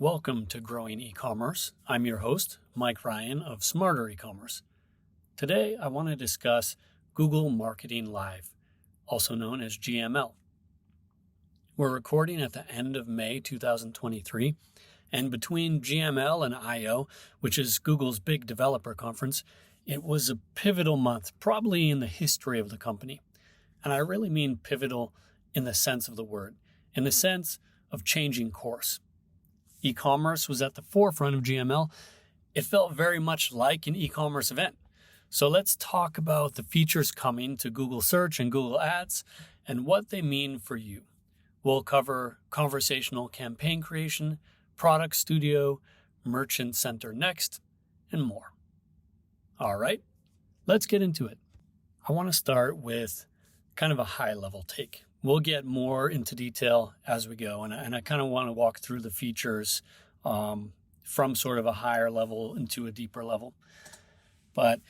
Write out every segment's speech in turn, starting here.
Welcome to Growing E-Commerce. I'm your host, Mike Ryan of Smarter E-Commerce. Today, I want to discuss Google Marketing Live, also known as GML. We're recording at the end of May 2023, and between GML and I/O, which is Google's big developer conference, it was a pivotal month, probably in the history of the company. And I really mean pivotal in the sense of the word, in the sense of changing course. E-commerce was at the forefront of GML. It felt very much like an e-commerce event. So let's talk about the features coming to Google Search and Google Ads and what they mean for you. We'll cover conversational campaign creation, product studio, merchant center next, and more. All right, let's get into it. I want to start with kind of a high-level take. We'll get more into detail as we go, and I kind of want to walk through the features from sort of a higher level into a deeper level. But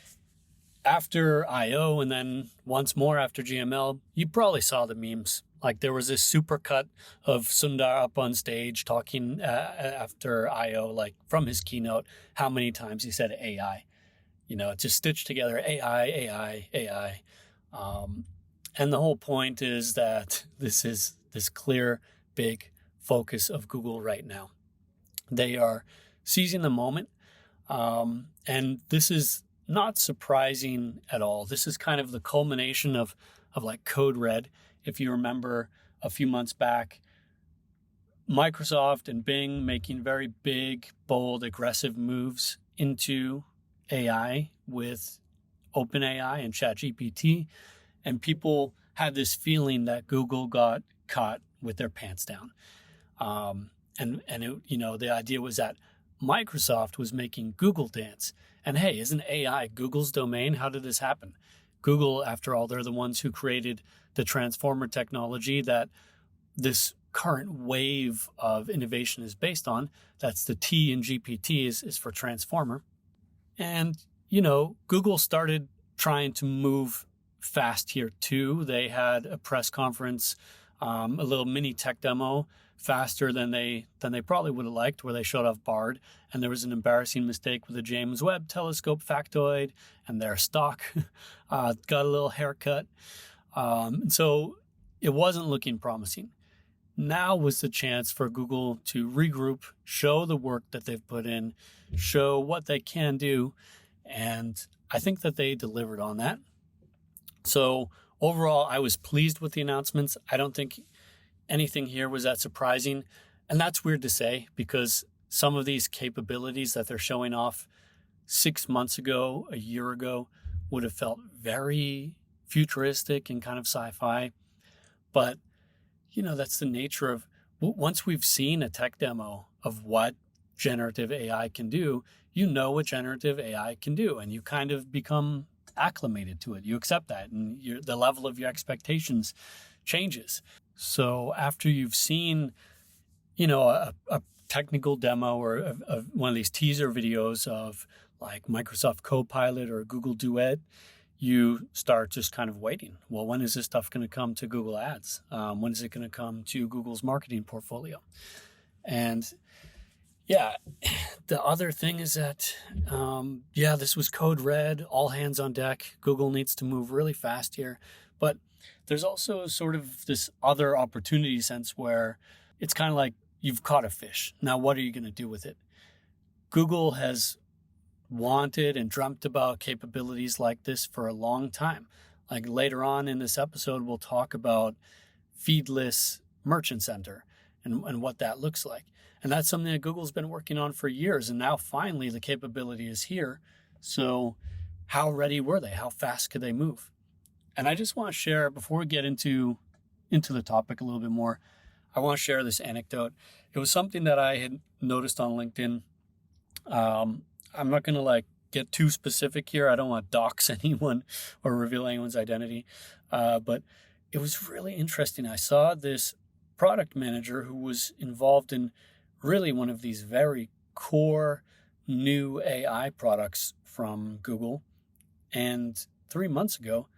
after I/O and then once more after GML, you probably saw the memes. Like there was this supercut of Sundar up on stage talking after I/O, like from his keynote, how many times he said AI. You know, it's just stitched together, AI. And the whole point is that this is this clear, big focus of Google right now. They are seizing the moment. And this is not surprising at all. This is kind of the culmination of like Code Red. If you remember a few months back, Microsoft and Bing making very big, bold, aggressive moves into AI with OpenAI and ChatGPT. And people had this feeling that Google got caught with their pants down. The idea was that Microsoft was making Google dance. And hey, isn't AI Google's domain? How did this happen? Google, after all, they're the ones who created the transformer technology that this current wave of innovation is based on. That's the T in GPT is for transformer. And, Google started trying to move fast here too. They had a press conference, a little mini tech demo, faster than they probably would have liked, where they showed off Bard, and there was an embarrassing mistake with the James Webb Telescope factoid, and their stock got a little haircut. So it wasn't looking promising. Now was the chance for Google to regroup, show the work that they've put in, show what they can do, and I think that they delivered on that. So overall, I was pleased with the announcements. I don't think anything here was that surprising. And that's weird to say because some of these capabilities that they're showing off 6 months ago, a year ago, would have felt very futuristic and kind of sci-fi. But, that's the nature of once we've seen a tech demo of what generative AI can do, what generative AI can do, and you kind of become acclimated to it. You accept that, and the level of your expectations changes. So after you've seen, a technical demo or of one of these teaser videos of like Microsoft Copilot or Google Duet, you start just kind of waiting. Well, when is this stuff going to come to Google Ads? When is it going to come to Google's marketing portfolio? And yeah, the other thing is that, this was Code Red, all hands on deck. Google needs to move really fast here. But there's also sort of this other opportunity sense where it's kind of like you've caught a fish. Now, what are you going to do with it? Google has wanted and dreamt about capabilities like this for a long time. Like later on in this episode, we'll talk about feedless merchant center and what that looks like. And that's something that Google's been working on for years. And now finally the capability is here. So how ready were they? How fast could they move? And I just want to share, before we get into the topic a little bit more, I want to share this anecdote. It was something that I had noticed on LinkedIn. I'm not going to get too specific here. I don't want to dox anyone or reveal anyone's identity. But it was really interesting. I saw this product manager who was involved in really one of these very core new AI products from Google. And 3 months ago,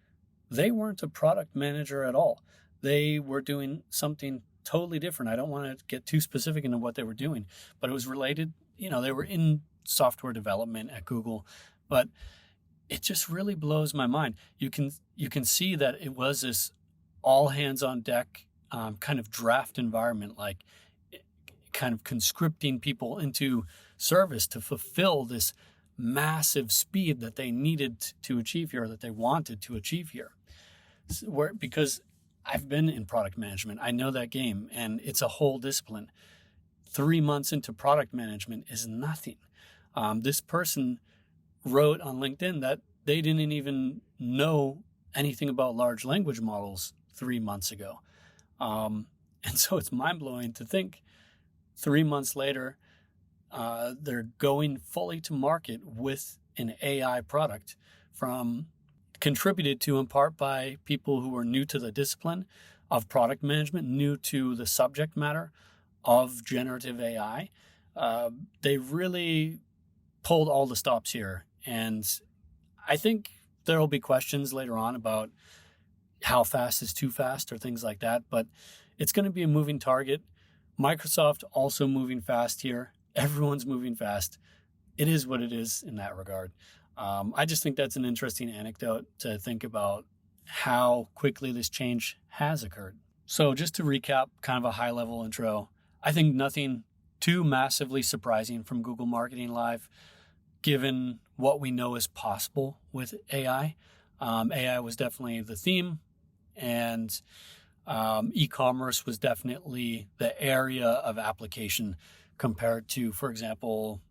they weren't a product manager at all. They were doing something totally different. I don't want to get too specific into what they were doing, but it was related. They were in software development at Google, but it just really blows my mind. You can see that it was this all hands on deck kind of draft environment, like kind of conscripting people into service to fulfill this massive speed that they needed to achieve here, that they wanted to achieve here. Because I've been in product management, I know that game, and it's a whole discipline. 3 months into product management is nothing. This person wrote on LinkedIn that they didn't even know anything about large language models 3 months ago. And so it's mind-blowing to think 3 months later, they're going fully to market with an AI product contributed to in part by people who are new to the discipline of product management, new to the subject matter of generative AI. They really pulled all the stops here. And I think there will be questions later on about how fast is too fast or things like that, but it's going to be a moving target. Microsoft also moving fast here. Everyone's moving fast. It is what it is in that regard. I just think that's an interesting anecdote to think about how quickly this change has occurred. So just to recap, kind of a high-level intro, I think nothing too massively surprising from Google Marketing Live, given what we know is possible with AI. AI was definitely the theme, and e-commerce was definitely the area of application compared to, for example,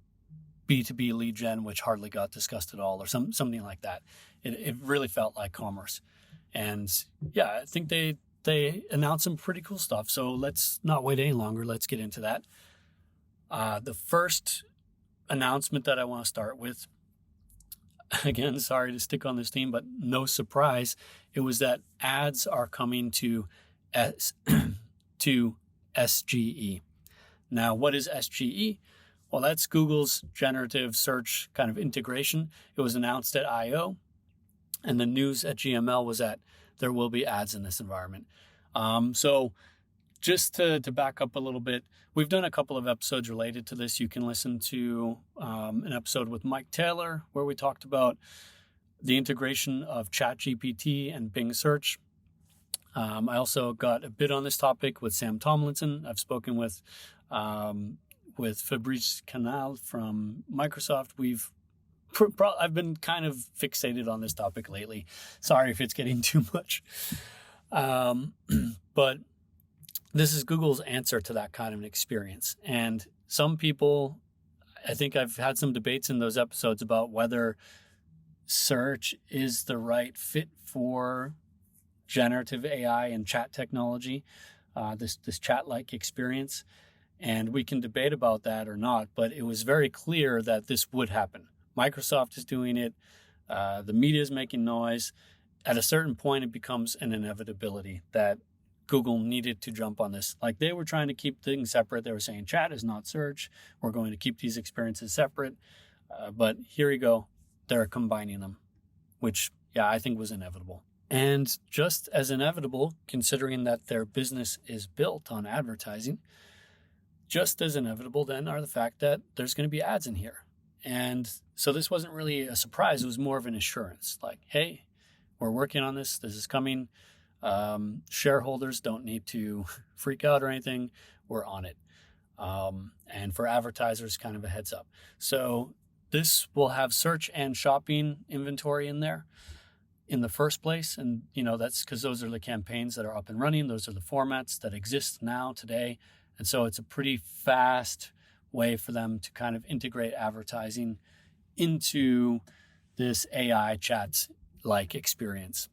B2B lead gen, which hardly got discussed at all, or something like that. It really felt like commerce. And yeah, I think they announced some pretty cool stuff. So let's not wait any longer. Let's get into that. The first announcement that I want to start with, again, sorry to stick on this theme, but no surprise, it was that ads are coming to SGE. Now, what is SGE? Well, that's Google's generative search kind of integration. It was announced at I/O, and the news at GML was that there will be ads in this environment. So just to back up a little bit, we've done a couple of episodes related to this. You can listen to an episode with Mike Taylor where we talked about the integration of ChatGPT and Bing Search. I also got a bit on this topic with Sam Tomlinson. I've spoken with Fabrice Canal from Microsoft. I've been kind of fixated on this topic lately. Sorry if it's getting too much. But this is Google's answer to that kind of an experience. And some people, I think I've had some debates in those episodes about whether search is the right fit for generative AI and chat technology, this chat-like experience. And we can debate about that or not, but it was very clear that this would happen. Microsoft is doing it. The media is making noise. At a certain point, it becomes an inevitability that Google needed to jump on this. Like, they were trying to keep things separate. They were saying chat is not search. We're going to keep these experiences separate. But here you go. They're combining them, which, yeah, I think was inevitable. And just as inevitable, considering that their business is built on advertising, just as inevitable then are the fact that there's going to be ads in here. And so this wasn't really a surprise. It was more of an assurance. Like, hey, we're working on this. This is coming. Shareholders don't need to freak out or anything. We're on it. And for advertisers, kind of a heads up. So this will have search and shopping inventory in there in the first place. And, that's because those are the campaigns that are up and running. Those are the formats that exist now, today. And so it's a pretty fast way for them to kind of integrate advertising into this AI chat-like experience.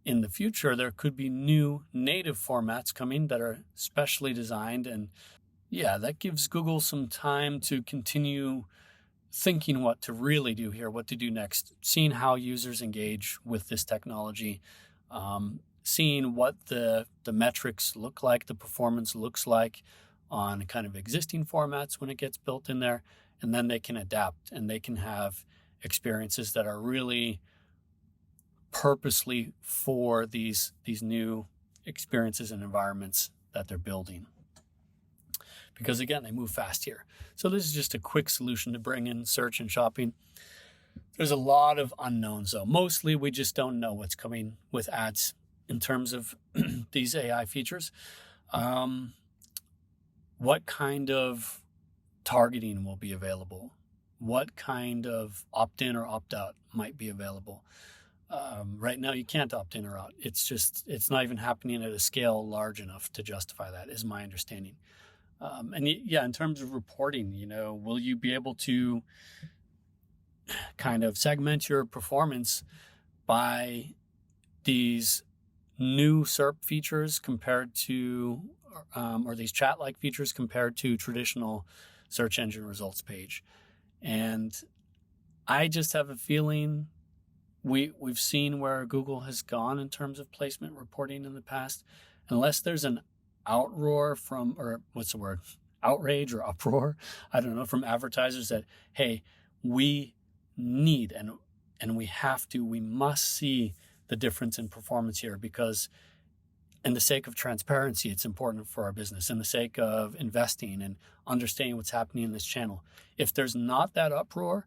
In the future, there could be new native formats coming that are specially designed. And yeah, that gives Google some time to continue thinking what to really do here, what to do next, seeing how users engage with this technology, seeing what the metrics look like, the performance looks like on kind of existing formats when it gets built in there. And then they can adapt and they can have experiences that are really purposely for these new experiences and environments that they're building. Because again, they move fast here. So this is just a quick solution to bring in search and shopping. There's a lot of unknowns though. Mostly we just don't know what's coming with ads in terms of these AI features. What kind of targeting will be available? What kind of opt-in or opt-out might be available? Right now you can't opt in or out. It's not even happening at a scale large enough to justify that, is my understanding. In terms of reporting, will you be able to kind of segment your performance by these new SERP features compared to, or these chat-like features compared to traditional search engine results page? And I just have a feeling we've seen where Google has gone in terms of placement reporting in the past. Unless there's an outrage or uproar, I don't know, from advertisers that, hey, we need and we must see the difference in performance here, because in the sake of transparency, it's important for our business, in the sake of investing and understanding what's happening in this channel. If there's not that uproar,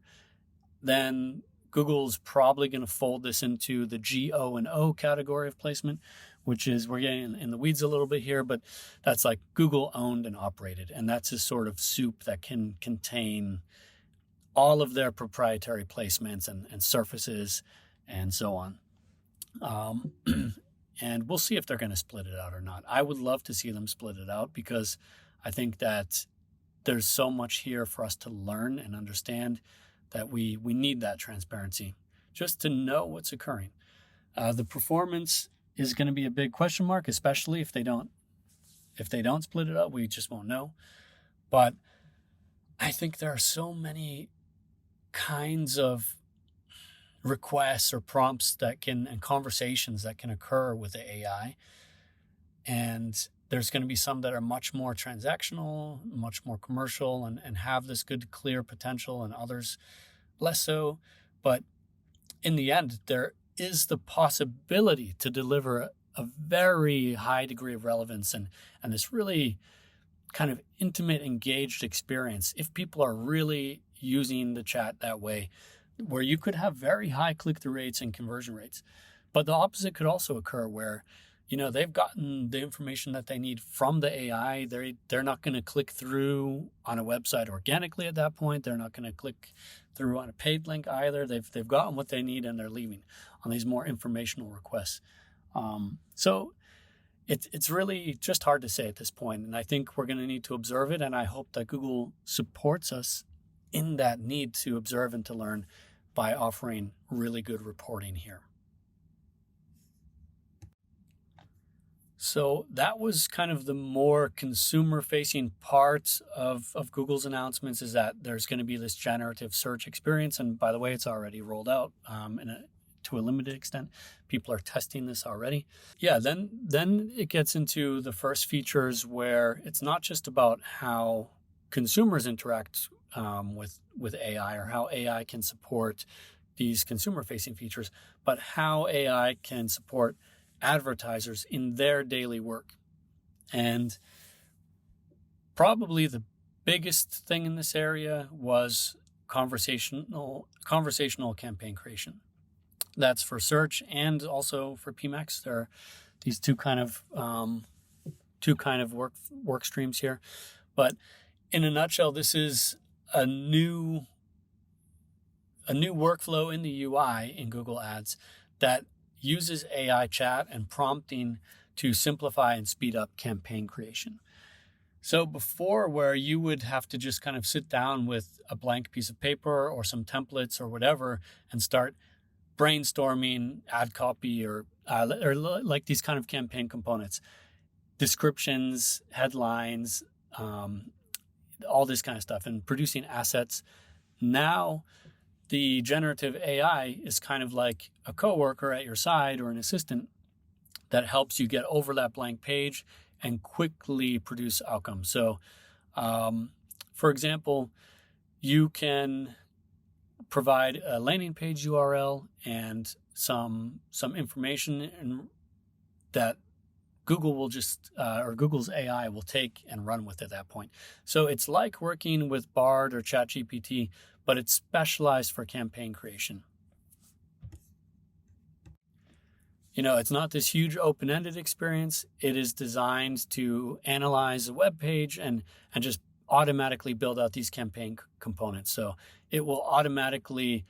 then Google's probably going to fold this into the G-O&O category of placement, which is, we're getting in the weeds a little bit here, but that's like Google owned and operated. And that's a sort of soup that can contain all of their proprietary placements and surfaces and so on. And we'll see if they're going to split it out or not. I would love to see them split it out, because I think that there's so much here for us to learn and understand that we need that transparency just to know what's occurring. The performance is going to be a big question mark, especially if they don't split it up. We just won't know. But I think there are so many kinds of requests or prompts and conversations that can occur with the AI. And there's going to be some that are much more transactional, much more commercial, and have this good, clear potential, and others less so. But in the end, there is the possibility to deliver a very high degree of relevance and this really kind of intimate, engaged experience if people are really using the chat that way, where you could have very high click-through rates and conversion rates. But the opposite could also occur, where they've gotten the information that they need from the AI. They're not going to click through on a website organically at that point. They're not going to click through on a paid link either. They've gotten what they need, and they're leaving on these more informational requests. So it's really just hard to say at this point. And I think we're going to need to observe it. And I hope that Google supports us in that need to observe and to learn by offering really good reporting here. So that was kind of the more consumer-facing part of Google's announcements, is that there's going to be this generative search experience. And by the way, it's already rolled out to a limited extent. People are testing this already. Yeah, then it gets into the first features where it's not just about how consumers interact with AI, or how AI can support these consumer-facing features, but how AI can support advertisers in their daily work. And probably the biggest thing in this area was conversational campaign creation. That's for search and also for PMAX. There are these two kind of work streams here. But in a nutshell, this is a new workflow in the UI in Google Ads that uses AI chat and prompting to simplify and speed up campaign creation. So before, where you would have to just kind of sit down with a blank piece of paper or some templates or whatever and start brainstorming ad copy or like these kind of campaign components, descriptions, headlines, all this kind of stuff, and producing assets. Now, the generative AI is kind of like a coworker at your side, or an assistant that helps you get over that blank page and quickly produce outcomes. So, for example, you can provide a landing page URL and some information that Google will just, or Google's AI will take and run with at that point. So it's like working with Bard or ChatGPT, but it's specialized for campaign creation. It's not this huge open-ended experience. It is designed to analyze a web page and just automatically build out these campaign components. So it will automatically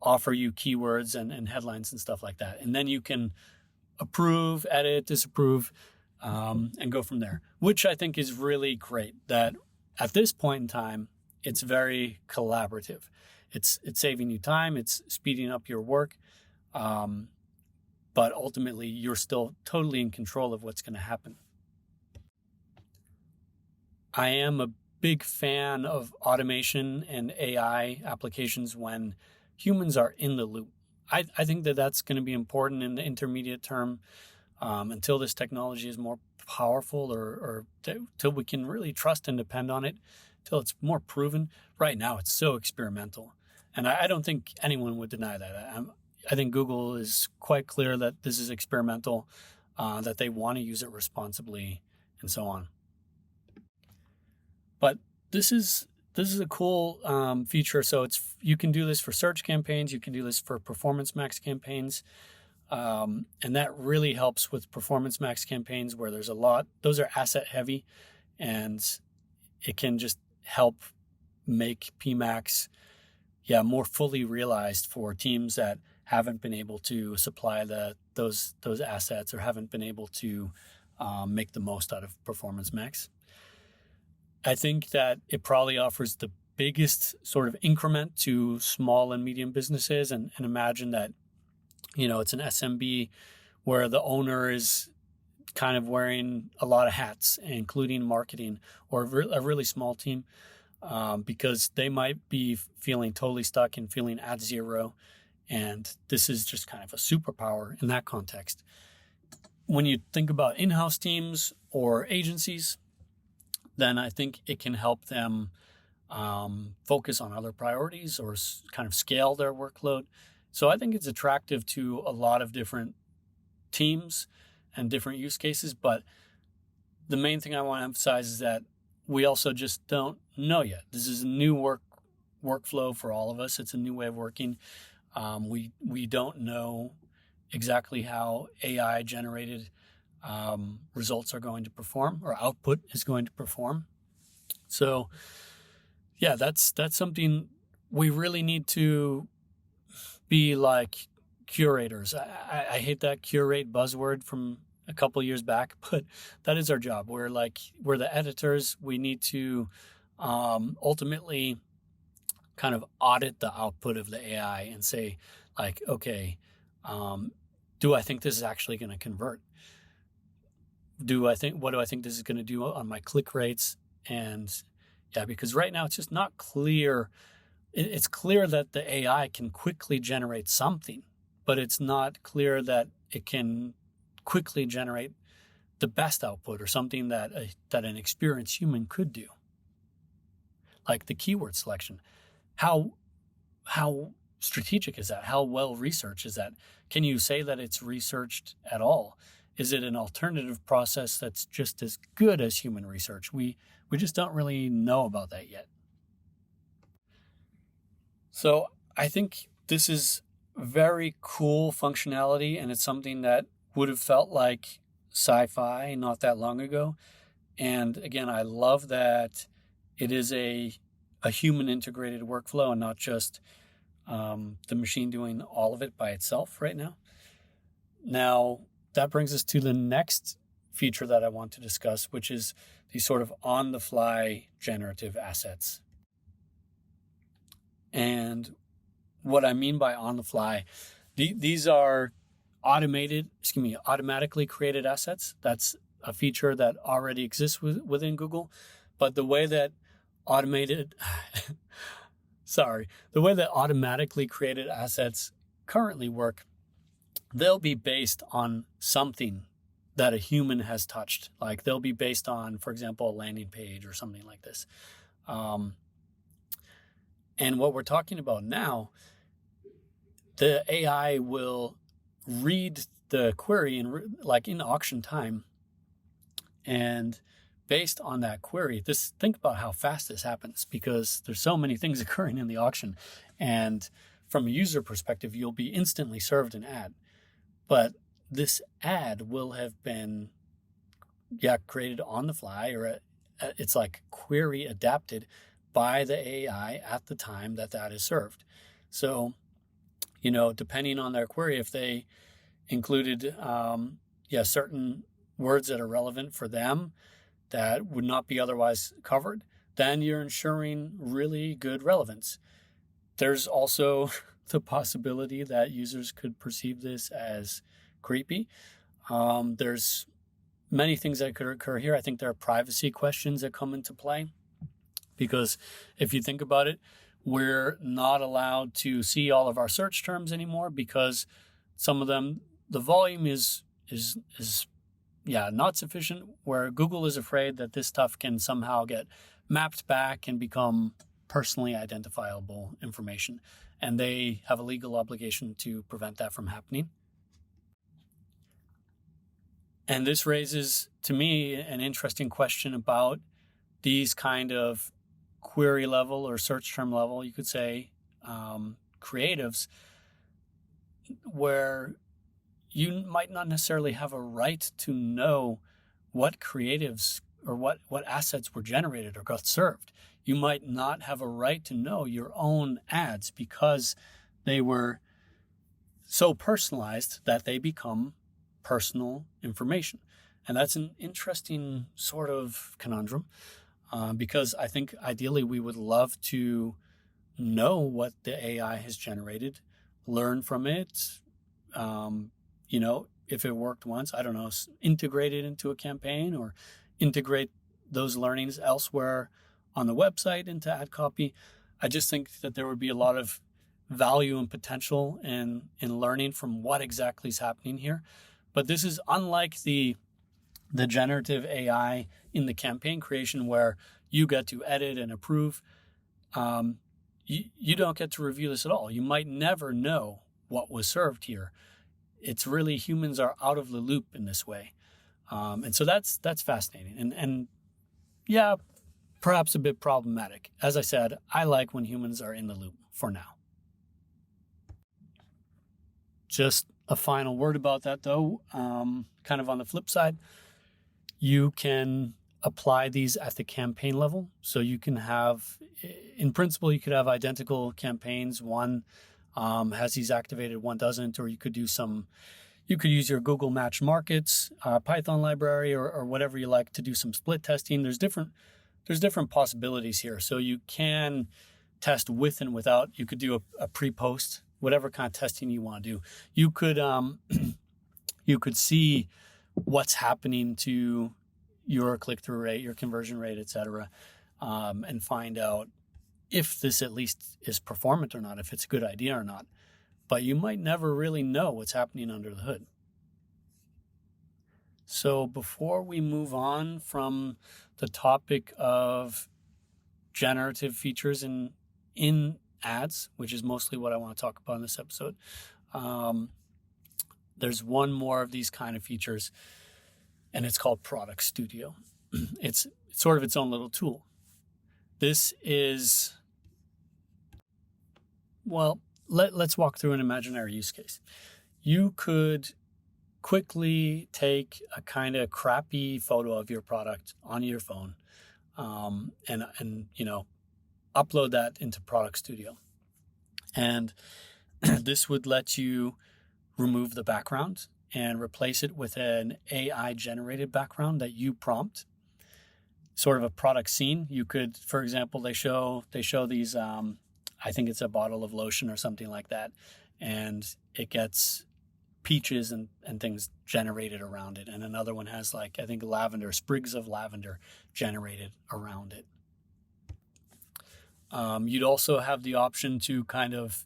offer you keywords and headlines and stuff like that. And then you can approve, edit, disapprove, and go from there, which I think is really great that at this point in time, it's very collaborative. It's saving you time. It's speeding up your work. But ultimately, you're still totally in control of what's going to happen. I am a big fan of automation and AI applications when humans are in the loop. I think that that's going to be important in the intermediate term until this technology is more powerful or till we can really trust and depend on it, till it's more proven. Right now, it's so experimental. And I don't think anyone would deny that. I think Google is quite clear that this is experimental, that they want to use it responsibly, and so on. But this is a cool feature. So you can do this for search campaigns, you can do this for Performance Max campaigns, and that really helps with Performance Max campaigns where there's a lot. Those are asset heavy, and it can just help make PMax, more fully realized for teams that haven't been able to supply those assets or haven't been able to make the most out of Performance Max. I think that it probably offers the biggest sort of increment to small and medium businesses, and imagine that, it's an SMB where the owner is kind of wearing a lot of hats, including marketing, or a really small team, because they might be feeling totally stuck and feeling at zero. And this is just kind of a superpower in that context. When you think about in-house teams or agencies, then I think it can help them focus on other priorities or kind of scale their workload. So I think it's attractive to a lot of different teams and different use cases. But the main thing I want to emphasize is that we also just don't know yet. This is a new workflow for all of us. It's a new way of working. We don't know exactly how AI generated results are going to perform, or output is going to perform. So that's something we really need to be like curators. I hate that curate buzzword from a couple years back, but that is our job. We're the editors. We need to ultimately kind of audit the output of the AI and say, okay, do I think this is actually going to convert? What do I think this is going to do on my click rates? And because right now it's just not clear. It's clear that the AI can quickly generate something, but it's not clear that it can quickly generate the best output or something that an experienced human could do. Like the keyword selection. How strategic is that? How well researched is that? Can you say that it's researched at all? Is it an alternative process that's just as good as human research? We just don't really know about that yet. So I think this is very cool functionality, and it's something that would have felt like sci-fi not that long ago. And again, I love that it is a human integrated workflow and not just the machine doing all of it by itself right now. Now, that brings us to the next feature that I want to discuss, which is these sort of on-the-fly generative assets. And what I mean by on-the-fly, these are automatically created assets. That's a feature that already exists within Google. But the way that automatically created assets currently work, they'll be based on something that a human has touched. Like they'll be based on, for example, a landing page or something like this. And what we're talking about now, the AI will read the query and like in auction time, And based on that query, think about how fast this happens, because there's so many things occurring in the auction. And from a user perspective, you'll be instantly served an ad. But this ad will have been, created on the fly, or it's like query adapted by the AI at the time that is served. So, depending on their query, if they included, certain words that are relevant for them that would not be otherwise covered, then you're ensuring really good relevance. There's also the possibility that users could perceive this as creepy. There's many things that could occur here. I think there are privacy questions that come into play, because if you think about it, we're not allowed to see all of our search terms anymore, because some of them, the volume is not sufficient, where Google is afraid that this stuff can somehow get mapped back and become personally identifiable information. And they have a legal obligation to prevent that from happening. And this raises, to me, an interesting question about these kind of query level or search term level, you could say, creatives, where you might not necessarily have a right to know what creatives or what assets were generated or got served. You might not have a right to know your own ads, because they were so personalized that they become personal information. And that's an interesting sort of conundrum, because I think ideally we would love to know what the AI has generated, learn from it, if it worked once, integrate it into a campaign, or integrate those learnings elsewhere on the website into ad copy. I just think that there would be a lot of value and potential in learning from what exactly is happening here. But this is unlike the generative AI in the campaign creation, where you get to edit and approve. You don't get to review this at all. You might never know what was served here. It's really, humans are out of the loop in this way. And so that's fascinating. And perhaps a bit problematic. As I said, I like when humans are in the loop for now. Just a final word about that, though, kind of on the flip side, you can apply these at the campaign level. So you can have, in principle, you could have identical campaigns. One has these activated, one doesn't, or you could use your Google Match Markets Python library or whatever you like to do some split testing. There's different possibilities here. So you can test with and without. You could do a pre-post, whatever kind of testing you want to do. You could you could see what's happening to your click-through rate, your conversion rate, et cetera, and find out if this at least is performant or not, if it's a good idea or not. But you might never really know what's happening under the hood. So before we move on from the topic of generative features in ads, which is mostly what I want to talk about in this episode, there's one more of these kind of features, and it's called Product Studio. It's sort of its own little tool. This is, let's walk through an imaginary use case. You could quickly take a kind of crappy photo of your product on your phone, and upload that into Product Studio. And this would let you remove the background and replace it with an AI-generated background that you prompt, sort of a product scene. You could, for example, they show these, I think it's a bottle of lotion or something like that, and it gets peaches and things generated around it. And another one has, I think, sprigs of lavender generated around it. You'd also have the option to kind of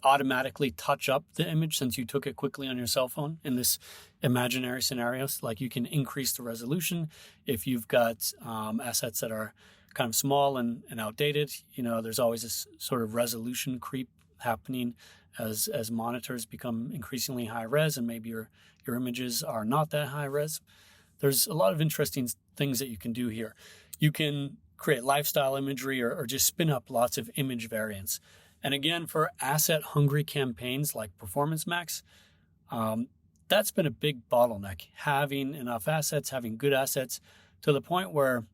automatically touch up the image since you took it quickly on your cell phone in this imaginary scenario. You can increase the resolution if you've got assets that are kind of small and outdated. There's always this sort of resolution creep happening as monitors become increasingly high res, and maybe your images are not that high res. there's a lot of interesting things that you can do here. You can create lifestyle imagery or just spin up lots of image variants. And again, for asset-hungry campaigns like Performance Max, that's been a big bottleneck, having enough assets, having good assets, to the point where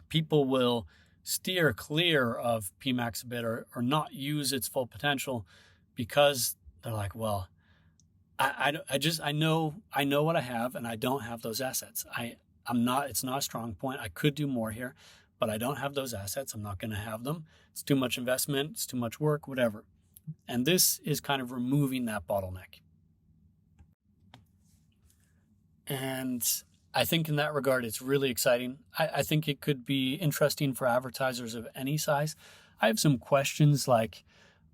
people will steer clear of PMax a bit or not use its full potential because they're like, well, I know what I have and I don't have those assets. It's not a strong point. I could do more here, but I don't have those assets. I'm not going to have them. It's too much investment. It's too much work, whatever. And this is kind of removing that bottleneck. And I think in that regard, it's really exciting. I think it could be interesting for advertisers of any size. I have some questions like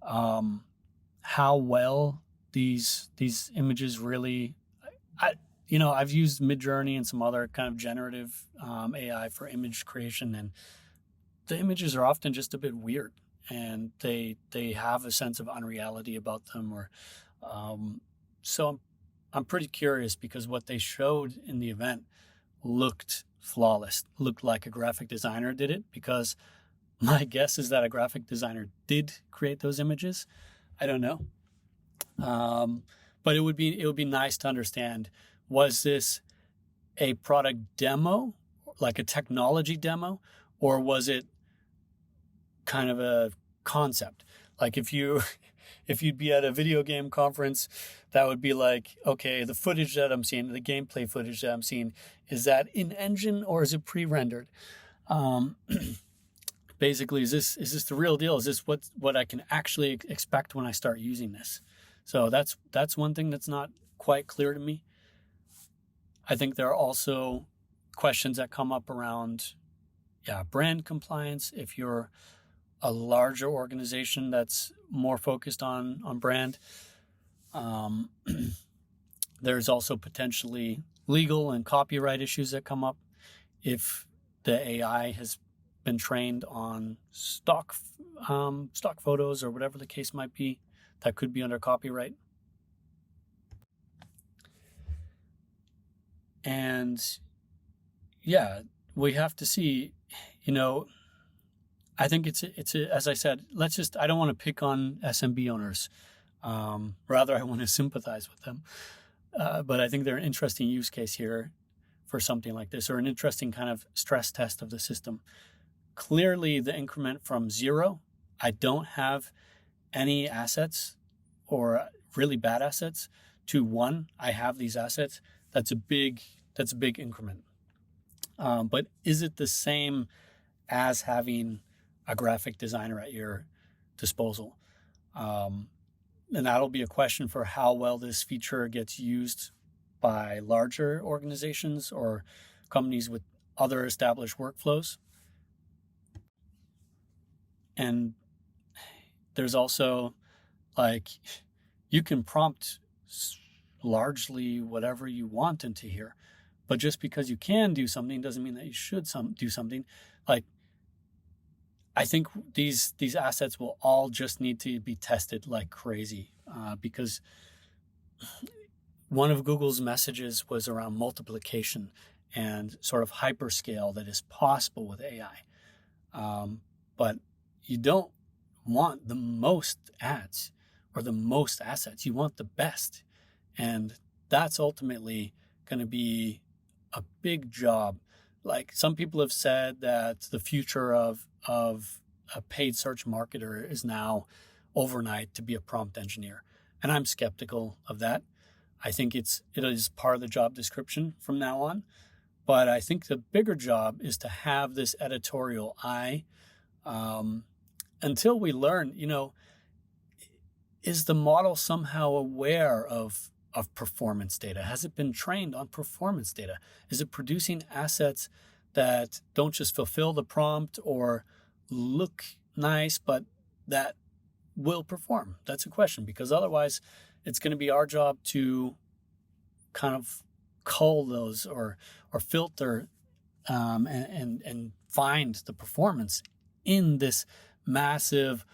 how well these images really, I've used Midjourney and some other kind of generative AI for image creation, and the images are often just a bit weird, and they have a sense of unreality about them. So I'm pretty curious because what they showed in the event looked flawless, looked like a graphic designer did it, because my guess is that a graphic designer did create those images. I don't know. But it would be nice to understand, was this a product demo, like a technology demo, or was it kind of a concept? Like if you'd be at a video game conference, that would be like, okay, the footage that I'm seeing, the gameplay footage that I'm seeing, is that in engine or is it pre-rendered? Basically, is this the real deal? Is this what I can actually expect when I start using this? So that's one thing that's not quite clear to me. I think there are also questions that come up around, brand compliance. If you're a larger organization that's more focused on brand, there's also potentially legal and copyright issues that come up if the AI has been trained on stock photos or whatever the case might be. That could be under copyright. And we have to see, I think it's as I said, I don't want to pick on SMB owners. Rather, I want to sympathize with them. But I think they're an interesting use case here for something like this, or an interesting kind of stress test of the system. Clearly, the increment from 0, I don't have any assets or really bad assets, to 1, I have these assets. That's a big increment. But is it the same as having a graphic designer at your disposal? And that'll be a question for how well this feature gets used by larger organizations or companies with other established workflows. And there's also, you can prompt largely whatever you want into here, but just because you can do something doesn't mean that you should do something. I think these assets will all just need to be tested like crazy, because one of Google's messages was around multiplication and sort of hyperscale that is possible with AI. But you don't want the most ads or the most assets. You want the best. And that's ultimately going to be a big job. Some people have said that the future of a paid search marketer is now overnight to be a prompt engineer. And I'm skeptical of that. I think it is part of the job description from now on. But I think the bigger job is to have this editorial eye, until we learn, is the model somehow aware of performance data? Has it been trained on performance data? Is it producing assets that don't just fulfill the prompt or look nice, but that will perform? That's a question, because otherwise it's going to be our job to kind of cull those or filter and find the performance in this massive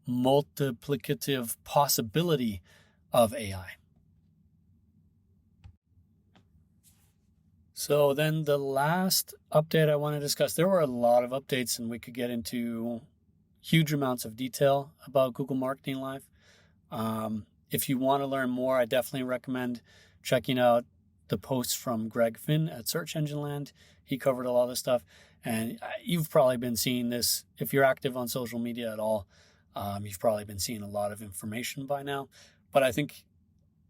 multiplicative possibility of AI. So then the last update I want to discuss, there were a lot of updates and we could get into huge amounts of detail about Google Marketing Live. If you want to learn more, I definitely recommend checking out the posts from Greg Finn at Search Engine Land. He covered a lot of this stuff. And you've probably been seeing this, if you're active on social media at all, you've probably been seeing a lot of information by now. But I think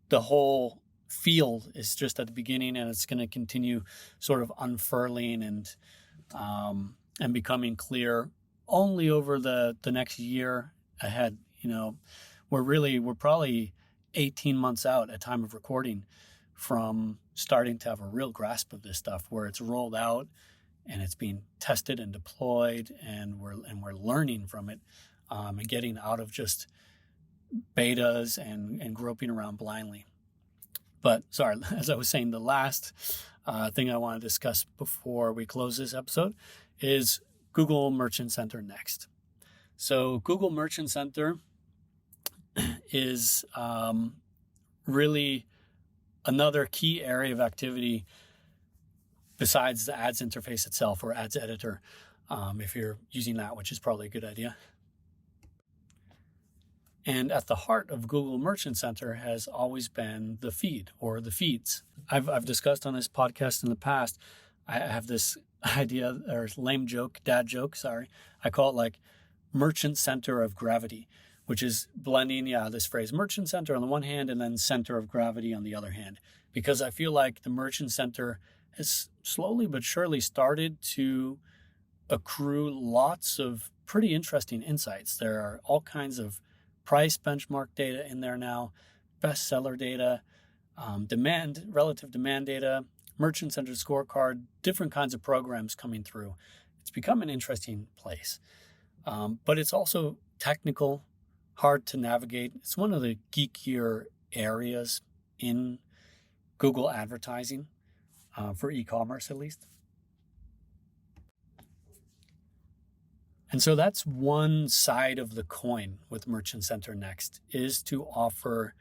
the whole field is just at the beginning, and it's going to continue sort of unfurling and becoming clear only over the next year ahead. We're probably 18 months out at time of recording from starting to have a real grasp of this stuff, where it's rolled out and it's being tested and deployed, and we're learning from it, and getting out of just betas and groping around blindly. But sorry, as I was saying, the last thing I want to discuss before we close this episode is Google Merchant Center Next. So Google Merchant Center is really another key area of activity besides the ads interface itself, or ads editor, if you're using that, which is probably a good idea. And at the heart of Google Merchant Center has always been the feed, or the feeds. I've discussed on this podcast in the past, I have this idea, or dad joke, I call it like merchant center of gravity, which is blending, this phrase merchant center on the one hand and then center of gravity on the other hand. Because I feel like the merchant center has slowly but surely started to accrue lots of pretty interesting insights. There are all kinds of price benchmark data in there now, bestseller data, relative demand data, merchant center scorecard, different kinds of programs coming through. It's become an interesting place. But it's also technical, hard to navigate. It's one of the geekier areas in Google advertising, for e-commerce at least. And so that's one side of the coin with Merchant Center Next, is to offer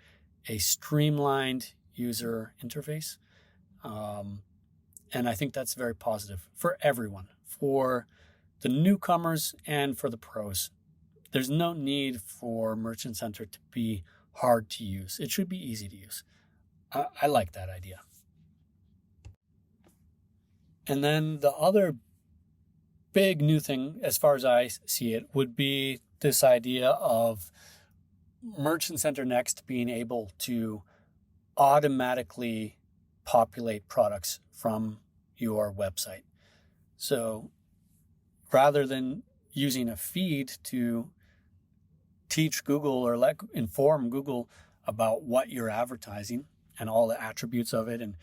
a streamlined user interface. And I think that's very positive for everyone, for the newcomers and for the pros. There's no need for Merchant Center to be hard to use. It should be easy to use. I like that idea. And then the other big new thing, as far as I see it, would be this idea of Merchant Center Next being able to automatically populate products from your website. So rather than using a feed to teach Google or inform Google about what you're advertising and all the attributes of it, and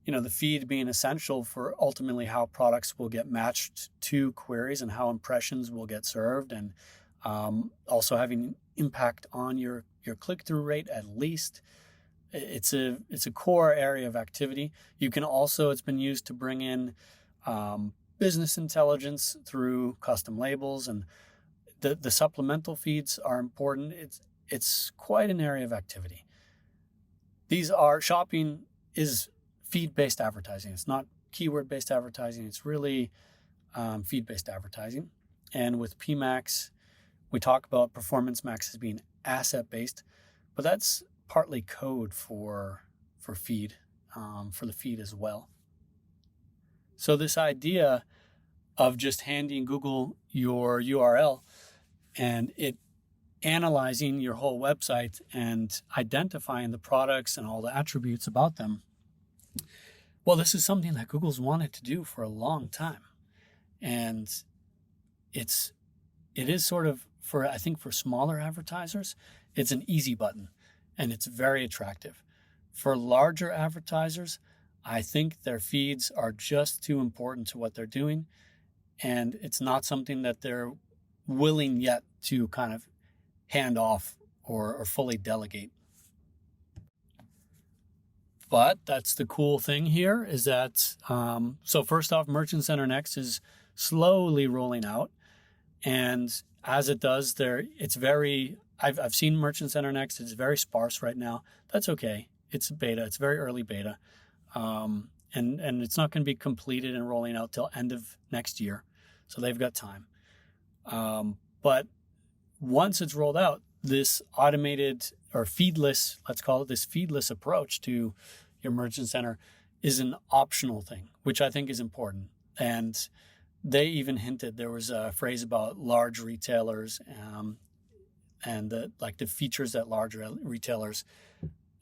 the feed being essential for ultimately how products will get matched to queries and how impressions will get served, and also having impact on your click-through rate at least. It's a core area of activity. You can also, it's been used to bring in business intelligence through custom labels, and the supplemental feeds are important. It's quite an area of activity. Shopping is feed-based advertising. It's not keyword-based advertising. It's really feed-based advertising. And with PMax, we talk about Performance Max as being asset-based, but that's partly code for feed, for the feed as well. So this idea of just handing Google your URL and it analyzing your whole website and identifying the products and all the attributes about them, well, this is something that Google's wanted to do for a long time. And it is sort of, I think for smaller advertisers, it's an easy button and it's very attractive. For larger advertisers, I think their feeds are just too important to what they're doing, and it's not something that they're willing yet to kind of hand off or fully delegate. But that's the cool thing here, is that, so first off, Merchant Center Next is slowly rolling out. And as it does, I've seen Merchant Center Next, it's very sparse right now. That's okay. It's beta, it's very early beta. and it's not going to be completed and rolling out till end of next year, so they've got time. But once it's rolled out, this automated or feedless, let's call it this feedless approach to your merchant center is an optional thing, which I think is important. And they even hinted, there was a phrase about large retailers and the features that large retailers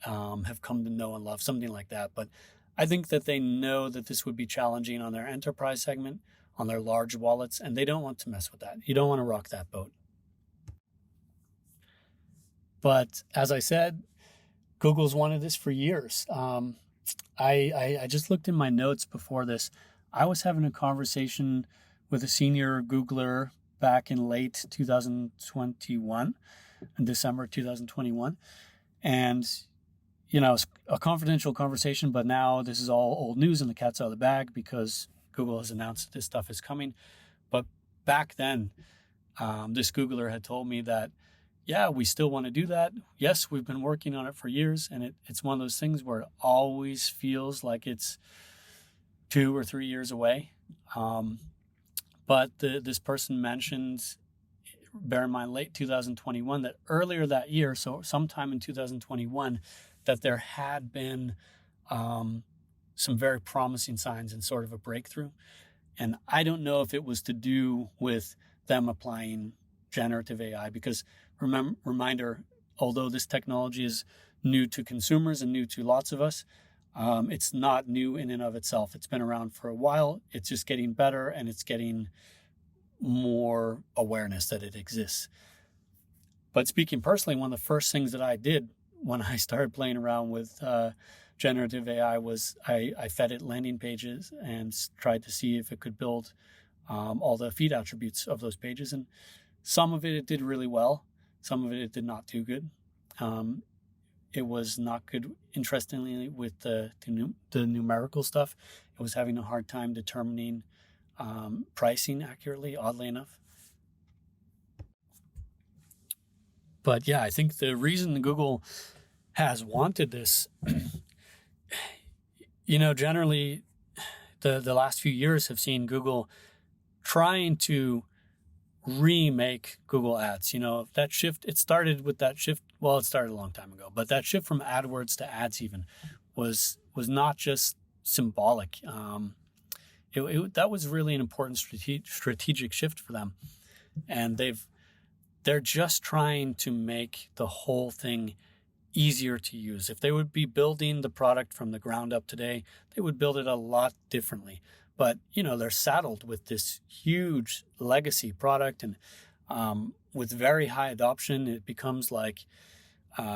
have come to know and love, something like that. But I think that they know that this would be challenging on their enterprise segment, on their large wallets, and they don't want to mess with that. You don't want to rock that boat. But as I said, Google's wanted this for years. I just looked in my notes before this. I was having a conversation with a senior Googler back in late 2021, in December 2021. And, it's a confidential conversation, but now this is all old news and the cat's out of the bag because Google has announced that this stuff is coming. But back then, this Googler had told me that, yeah, we still want to do that. Yes, we've been working on it for years, and it's one of those things where it always feels like it's 2 or 3 years away. But this person mentioned, bear in mind, late 2021, that earlier that year, so sometime in 2021, that there had been some very promising signs and sort of a breakthrough. And I don't know if it was to do with them applying generative AI, because reminder, although this technology is new to consumers and new to lots of us, it's not new in and of itself. It's been around for a while. It's just getting better, and it's getting more awareness that it exists. But speaking personally, one of the first things that I did when I started playing around with generative AI was I fed it landing pages and tried to see if it could build all the feed attributes of those pages. And some of it did really well. Some of it did not do good. It was not good, interestingly, with the numerical stuff. It was having a hard time determining pricing accurately, oddly enough. But yeah, I think the reason Google has wanted this, generally the last few years have seen Google trying to remake Google Ads. That shift, it started with that shift. Well, it started a long time ago, but that shift from AdWords to ads even was not just symbolic. That was really an important strategic shift for them. And they're just trying to make the whole thing easier to use. If they would be building the product from the ground up today, they would build it a lot differently. But, they're saddled with this huge legacy product, and with very high adoption, it becomes like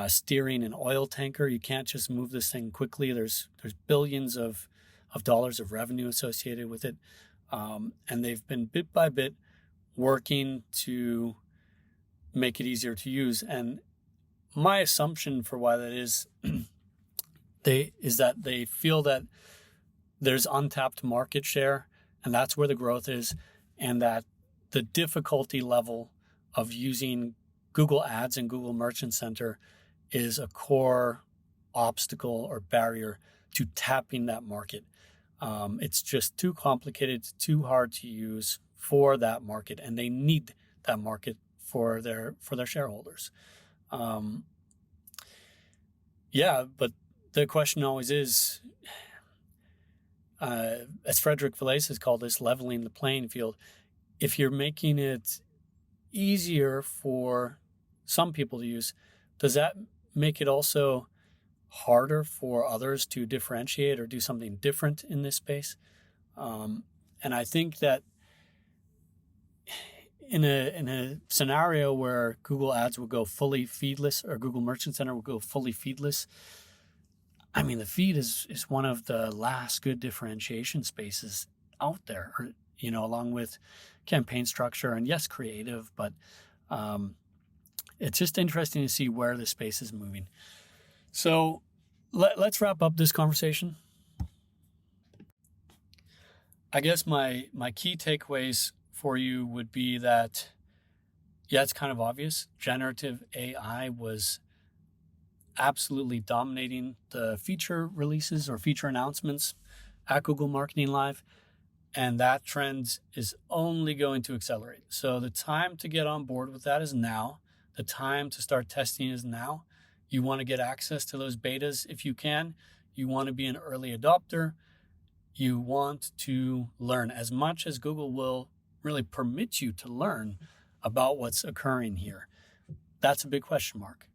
steering an oil tanker. You can't just move this thing quickly. There's billions of dollars of revenue associated with it. And they've been bit by bit working to make it easier to use. And my assumption for why that is, is that they feel that there's untapped market share, and that's where the growth is, and that the difficulty level of using Google Ads and Google Merchant Center is a core obstacle or barrier to tapping that market. It's just too complicated, too hard to use for that market, and they need that market for their shareholders. But the question always is, as Frederick Fillais has called this, leveling the playing field. If you're making it easier for some people to use, does that make it also harder for others to differentiate or do something different in this space? And I think that in a scenario where Google Ads will go fully feedless, or Google Merchant Center will go fully feedless, I mean, the feed is one of the last good differentiation spaces out there, along with campaign structure and, yes, creative, but it's just interesting to see where the space is moving. So let's wrap up this conversation. I guess my key takeaways for you would be that, yeah, it's kind of obvious. Generative AI was absolutely dominating the feature releases or feature announcements at Google Marketing Live, and that trend is only going to accelerate. So the time to get on board with that is now. The time to start testing is now. You want to get access to those betas if you can. You want to be an early adopter. You want to learn as much as Google will really permit you to learn about what's occurring here. That's a big question mark.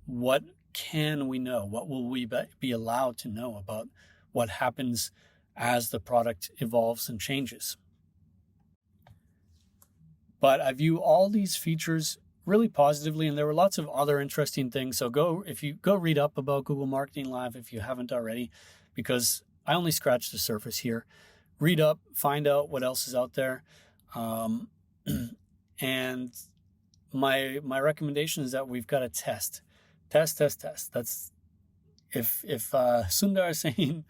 What can we know? What will we be allowed to know about what happens as the product evolves and changes? But I view all these features really positively, and there were lots of other interesting things. So if you go read up about Google Marketing Live if you haven't already, because I only scratched the surface here. Read up, find out what else is out there. And my recommendation is that we've got to test. That's if Sundar is saying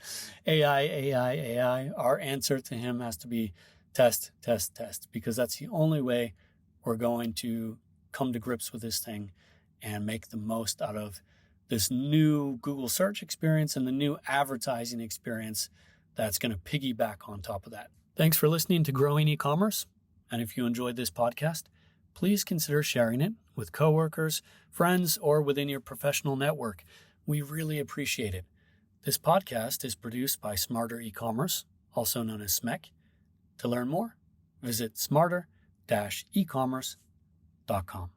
AI, our answer to him has to be test, because that's the only way we're going to come to grips with this thing and make the most out of this new Google search experience and the new advertising experience that's going to piggyback on top of that. Thanks for listening to Growing E-commerce. And if you enjoyed this podcast, please consider sharing it with coworkers, friends, or within your professional network. We really appreciate it. This podcast is produced by Smarter E-commerce, also known as SMEC. To learn more, visit smarter-ecommerce.com.